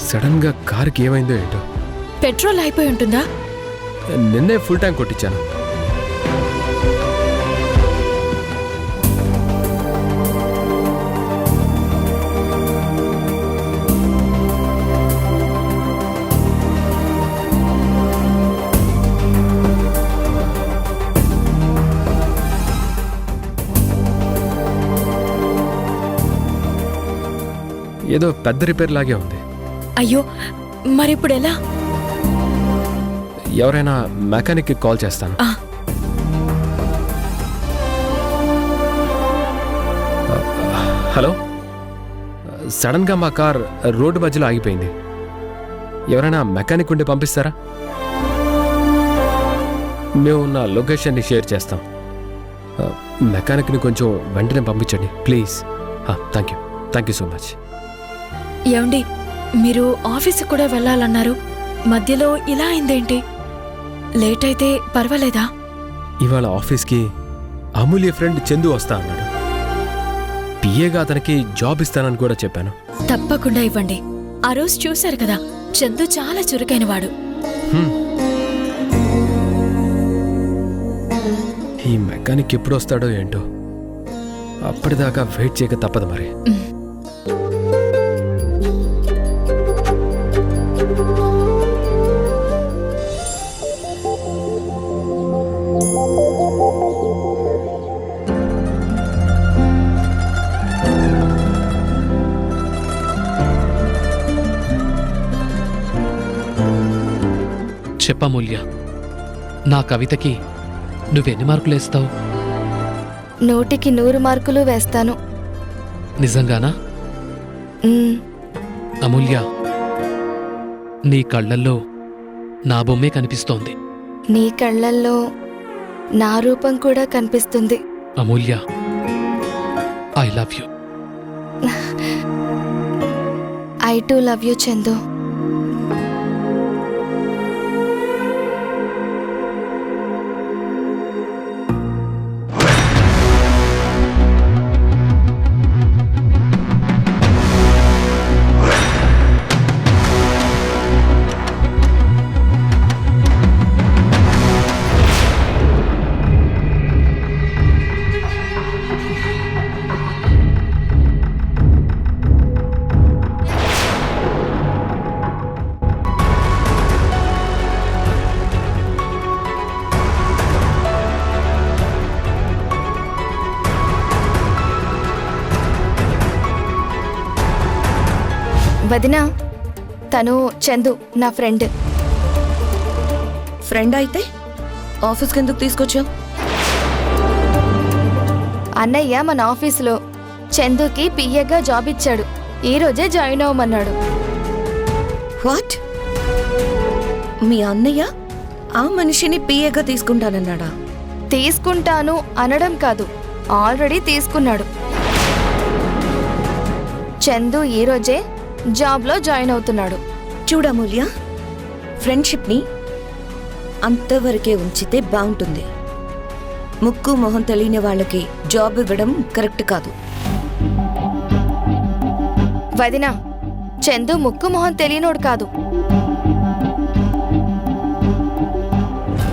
Sudden గా కార్కి ఏమైందో ఏంటో. పెట్రోల్ అయిపోయి ఉంటుందా? నిన్నే ఫుల్ ట్యాంక్ కొట్టించాను. ఏదో పెద్ద రిపేర్ లాగే ఉంది. అయ్యో, మరిప్పుడు ఎలా? ఎవరైనా మెకానిక్కి కాల్ చేస్తాను. హలో, సడన్గా మా కార్ రోడ్డు మధ్యలో ఆగిపోయింది. ఎవరైనా మెకానిక్ ఉండి పంపిస్తారా? మేము నా లొకేషన్ని షేర్ చేస్తాం. మెకానిక్ని కొంచెం వెంటనే పంపించండి please. Thank you so much. ఏమండి, మీరు ఆఫీస్కి కూడా వెళ్ళాలన్నారు, మధ్యలో ఇలా అయిందేంటి? లేట్ అయితే పర్వాలేదా? ఇవాళ ఆఫీస్కి అమూల్య ఫ్రెండ్ చందు వస్తా అన్నాడు. పిఏగా అతనికి జాబ్ ఇస్తానని కూడా చెప్పాను. తప్పకుండా ఇవ్వండి. ఆ రోజు చూశారు కదా, చందు చాలా చురుకైనవాడు. ఈ మెకానిక్ ఎప్పుడు వస్తాడో ఏంటో, అప్పటిదాకా వెయిట్ చేయక తప్పదు మరి. చెప్పమూల్య, నా కవితకి నువ్వెన్ని మార్కులు వేస్తావు? 100కి 100 మార్కులు వేస్తాను. నిజంగానా? అమూల్య, నీ కళ్ళల్లో నా బొమ్మే కనిపిస్తోంది. నీ కళ్ళల్లో నా రూపం కూడా కనిపిస్తుంది. Amulya, I love you. I too love you Chandu. వదినా, తను చందు నా ఫ్రెండ్. ఫ్రెండ్ అయితే ఆఫీస్కి ఎందుకు తీసుకొచ్చావు? అన్నయ్య మన ఆఫీసులో చందుకి పిఏగా జాబ్ ఇచ్చాడు. ఈ రోజే జాయిన్ అవ్వమన్నాడు. వాట్? మీ అన్నయ్య ఆ మనిషిని పిఏగా తీసుకుంటానన్నాడా? తీసుకుంటాను అనడం కాదు, ఆల్రెడీ తీసుకున్నాడు. చందు ఈ రోజే జాబ్లో జాయిన్ అవుతున్నాడు. చూడమూల్య, ఫ్రెండ్షిప్ని అంతవరకే ఉంచితే బాగుంటుంది. ముక్కు మొహం తెలియని వాళ్ళకి జాబ్ ఇవ్వడం కరెక్ట్ కాదు. వదినా, చందు ముక్కు మొహం తెలియనోడు కాదు.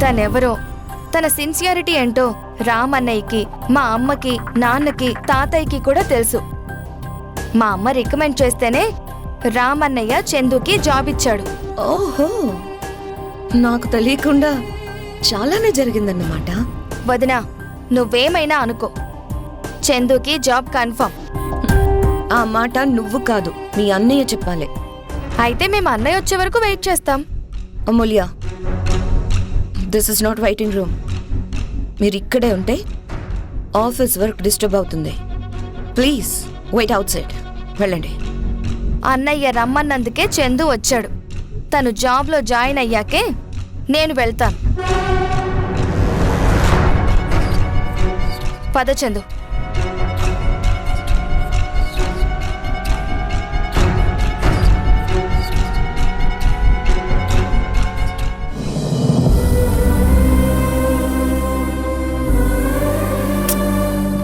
తనెవరో, తన సిన్సియారిటీ ఏంటో రామన్నయ్యకి, మా అమ్మకి, నాన్నకి, తాతయ్యకి కూడా తెలుసు. మా అమ్మ రికమెండ్ చేస్తేనే రామన్నయ్య చందుకి జాబ్ ఇచ్చాడు. ఓహో, నాకు తెలియకుండా చాలానే జరిగిందన్నమాట. వదినా, నువ్వేమైనా అనుకో, చందుకి జాబ్ కన్ఫర్మ్. ఆ మాట నువ్వు కాదు, మీ అన్నయ్య చెప్పాలి. అయితే మేము అన్నయ్య వచ్చే వరకు వెయిట్ చేస్తాం. Amulya, this is not waiting room. మీరు ఇక్కడే ఉంటే ఆఫీస్ వర్క్ డిస్టర్బ్ అవుతుంది. Please wait outside. వెళ్ళండి. అన్నయ్య రమ్మన్నందుకే చందు వచ్చాడు. తను జాబ్లో జాయిన్ అయ్యాకే నేను వెళ్తాను. పద చందు.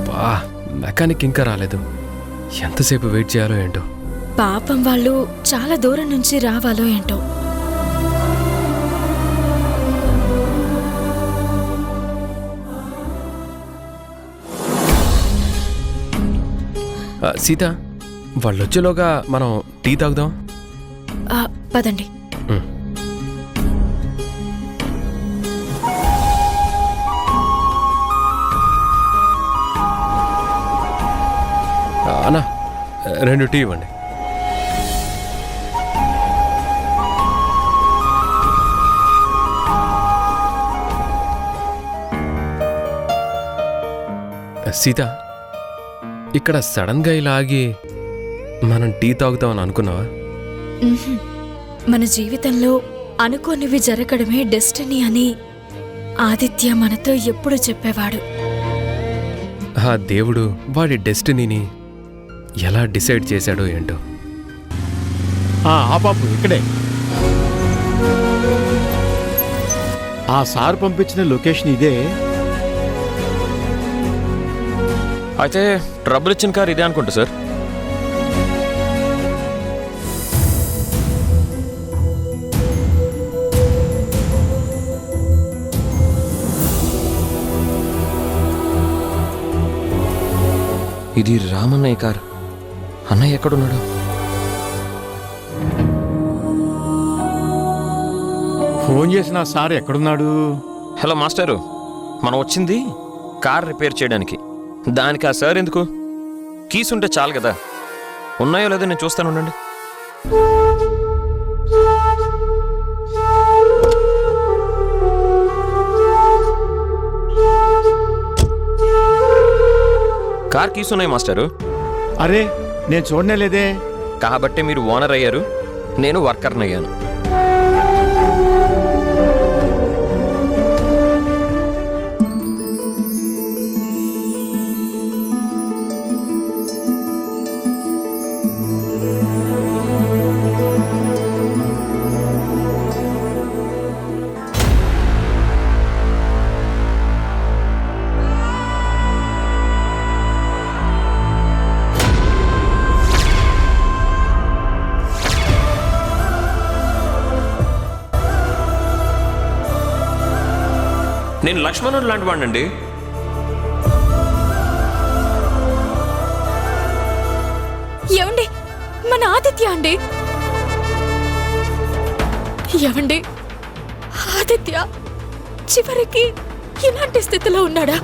బా, మెకానిక్ ఇంకా రాలేదు. ఎంతసేపు వెయిట్ చేయాలో ఏంటో. పాపం వాళ్ళు చాలా దూరం నుంచి రావాలో ఏంటో. సీత, వాళ్ళు వచ్చేలోగా మనం టీ తాగుదాం. పదండి. అన్నా, 2 టీ ఇవ్వండి. సీత, ఇక్కడ సడన్గా ఇలా ఆగి మనం టీ తాగుతామని అనుకున్నావా? ఉహుం. మన జీవితంలో అనుకోనివి జరగడమే డెస్టినీ అని ఆదిత్య మనతో ఎప్పుడు చెప్పేవాడు. ఆ దేవుడు వాడి డెస్టినీని ఎలా డిసైడ్ చేశాడో ఏంటో. ఆ పాపు ఇక్కడే. ఆ సార్ పంపించిన లొకేషన్ ఇదే. అయితే ట్రబుల్ ఇచ్చిన కార్ ఇదే అనుకుంటా సార్. ఇది రామన్నయ్య కార్. అన్నయ్య ఎక్కడున్నాడు? ఫోన్ చేసిన ఆ సార్ ఎక్కడున్నాడు? హలో మాస్టరు, మనం వచ్చింది కార్ రిపేర్ చేయడానికి. దానికి ఆ సార్ ఎందుకు? కీస్ ఉంటే చాలు కదా. ఉన్నాయో లేదో నేను చూస్తాను, ఉండండి. కార్ కీస్ ఉన్నాయి మాస్టరు. అరే, నేను చూడనే లేదే. కాబట్టి మీరు ఓనర్ అయ్యారు, నేను వర్కర్ని అయ్యాను. నేను లక్ష్మణుడు లాంటి వాడినండి. ఏమండి, మన ఆదిత్య అండి. ఏమండి, ఆదిత్య చివరికి ఇలాంటి స్థితిలో ఉన్నాడా?